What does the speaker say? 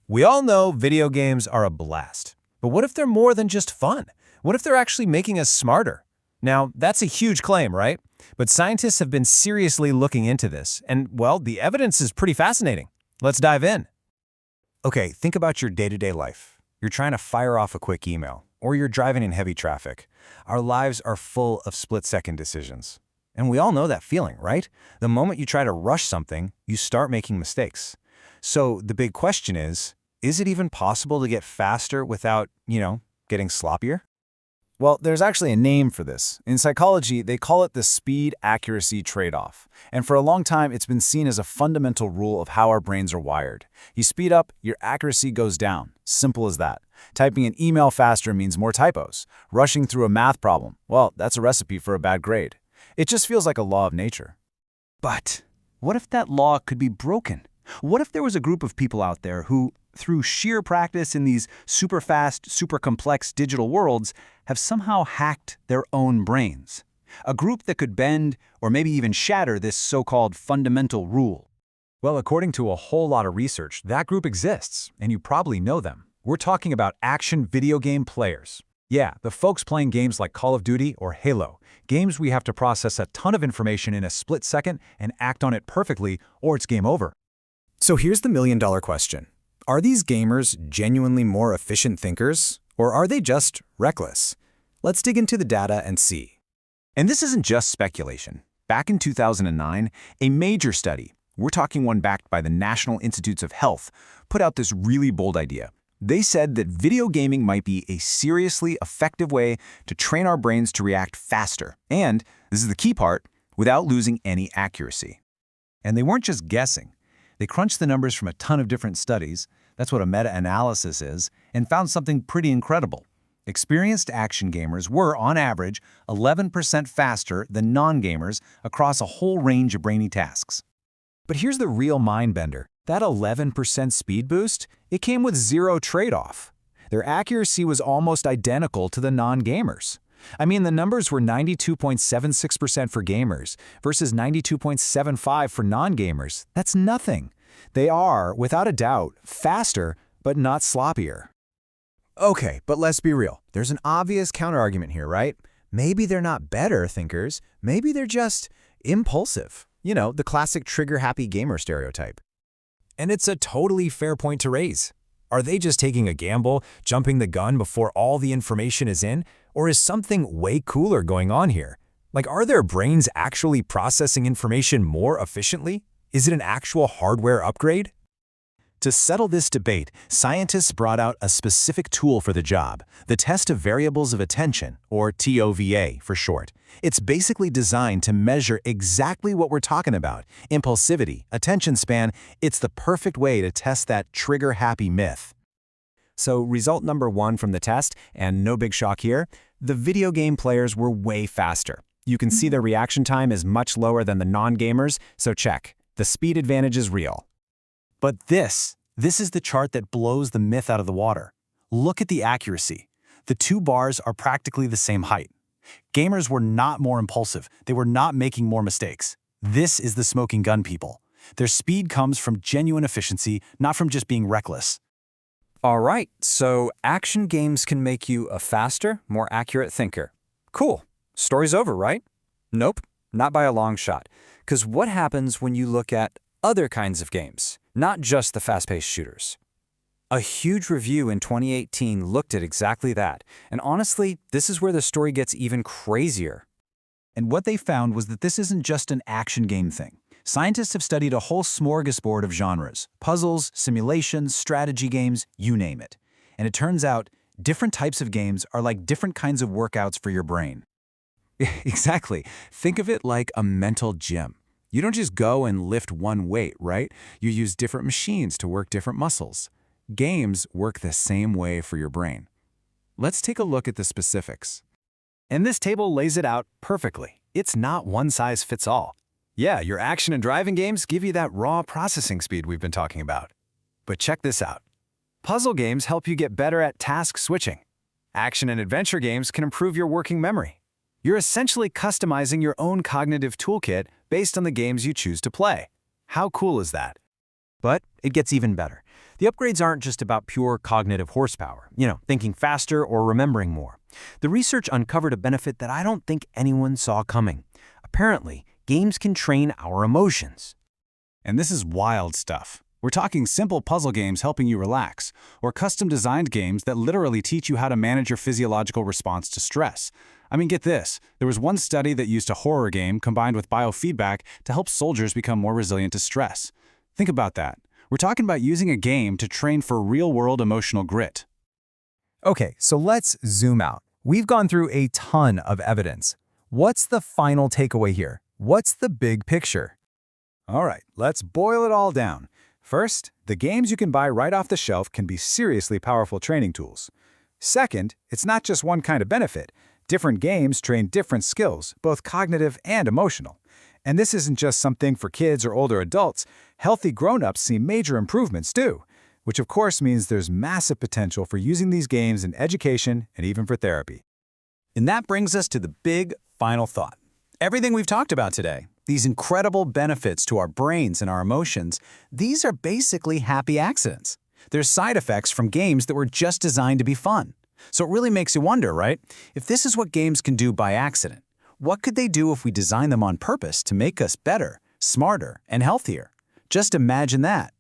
We all know video games are a blast. But what if they're more than just fun? What if they're actually making us smarter? Now, that's a huge claim, right? But scientists have been seriously looking into this, and, well, the evidence is pretty fascinating. Let's dive in. Okay, think about your day-to-day life. You're trying to fire off a quick email, or you're driving in heavy traffic. Our lives are full of split-second decisions. And we all know that feeling, right? The moment you try to rush something, you start making mistakes. So the big question is it even possible to get faster without, getting sloppier? Well, there's actually a name for this. In psychology, they call it the speed-accuracy trade-off. And for a long time, it's been seen as a fundamental rule of how our brains are wired. You speed up, your accuracy goes down. Simple as that. Typing an email faster means more typos. Rushing through a math problem, well, that's a recipe for a bad grade. It just feels like a law of nature. But what if that law could be broken? What if there was a group of people out there who, through sheer practice in these super fast, super complex digital worlds, have somehow hacked their own brains? A group that could bend or maybe even shatter this so-called fundamental rule. Well, according to a whole lot of research, that group exists, and you probably know them. We're talking about action video game players. Yeah, the folks playing games like Call of Duty or Halo, games we have to process a ton of information in a split second and act on it perfectly, or it's game over. So here's the million-dollar question. Are these gamers genuinely more efficient thinkers, or are they just reckless? Let's dig into the data and see. And this isn't just speculation. Back in 2009, a major study, we're talking one backed by the National Institutes of Health, put out this really bold idea. They said that video gaming might be a seriously effective way to train our brains to react faster, and, this is the key part, without losing any accuracy. And they weren't just guessing. They crunched the numbers from a ton of different studies, that's what a meta-analysis is, and found something pretty incredible. Experienced action gamers were, on average, 11% faster than non-gamers across a whole range of brainy tasks. But here's the real mind-bender. That 11% speed boost, it came with zero trade-off. Their accuracy was almost identical to the non-gamers. I mean, the numbers were 92.76% for gamers versus 92.75% for non-gamers. That's nothing. They are, without a doubt, faster, but not sloppier. Okay, but let's be real. There's an obvious counterargument here, right? Maybe they're not better thinkers. Maybe they're just impulsive. The classic trigger-happy gamer stereotype. And it's a totally fair point to raise. Are they just taking a gamble, jumping the gun before all the information is in? Or is something way cooler going on here? Like, are their brains actually processing information more efficiently? Is it an actual hardware upgrade? To settle this debate, scientists brought out a specific tool for the job, the Test of Variables of Attention, or TOVA for short. It's basically designed to measure exactly what we're talking about: impulsivity, attention span. It's the perfect way to test that trigger-happy myth. So result number one from the test, and no big shock here, the video game players were way faster. You can see their reaction time is much lower than the non-gamers, so check. The speed advantage is real. But this is the chart that blows the myth out of the water. Look at the accuracy. The two bars are practically the same height. Gamers were not more impulsive. They were not making more mistakes. This is the smoking gun people. Their speed comes from genuine efficiency, not from just being reckless. All right, so action games can make you a faster, more accurate thinker. Cool. Story's over, right? Nope, not by a long shot. Because what happens when you look at other kinds of games, not just the fast-paced shooters? A huge review in 2018 looked at exactly that. And honestly, this is where the story gets even crazier. And what they found was that this isn't just an action game thing. Scientists have studied a whole smorgasbord of genres: puzzles, simulations, strategy games, you name it. And it turns out, different types of games are like different kinds of workouts for your brain. Exactly. Think of it like a mental gym. You don't just go and lift one weight, right? You use different machines to work different muscles. Games work the same way for your brain. Let's take a look at the specifics. And this table lays it out perfectly. It's not one size fits all. Yeah, your action and driving games give you that raw processing speed we've been talking about. But check this out. Puzzle games help you get better at task switching. Action and adventure games can improve your working memory. You're essentially customizing your own cognitive toolkit based on the games you choose to play. How cool is that? But it gets even better. The upgrades aren't just about pure cognitive horsepower, thinking faster or remembering more. The research uncovered a benefit that I don't think anyone saw coming. Apparently, games can train our emotions. And this is wild stuff. We're talking simple puzzle games helping you relax, or custom-designed games that literally teach you how to manage your physiological response to stress. I mean, get this. There was one study that used a horror game combined with biofeedback to help soldiers become more resilient to stress. Think about that. We're talking about using a game to train for real-world emotional grit. Okay, so let's zoom out. We've gone through a ton of evidence. What's the final takeaway here? What's the big picture? All right, let's boil it all down. First, the games you can buy right off the shelf can be seriously powerful training tools. Second, it's not just one kind of benefit. Different games train different skills, both cognitive and emotional. And this isn't just something for kids or older adults. Healthy grown-ups see major improvements too, which of course means there's massive potential for using these games in education and even for therapy. And that brings us to the big final thought. Everything we've talked about today, these incredible benefits to our brains and our emotions, these are basically happy accidents. They're side effects from games that were just designed to be fun. So it really makes you wonder, right? If this is what games can do by accident, what could they do if we design them on purpose to make us better, smarter, and healthier? Just imagine that.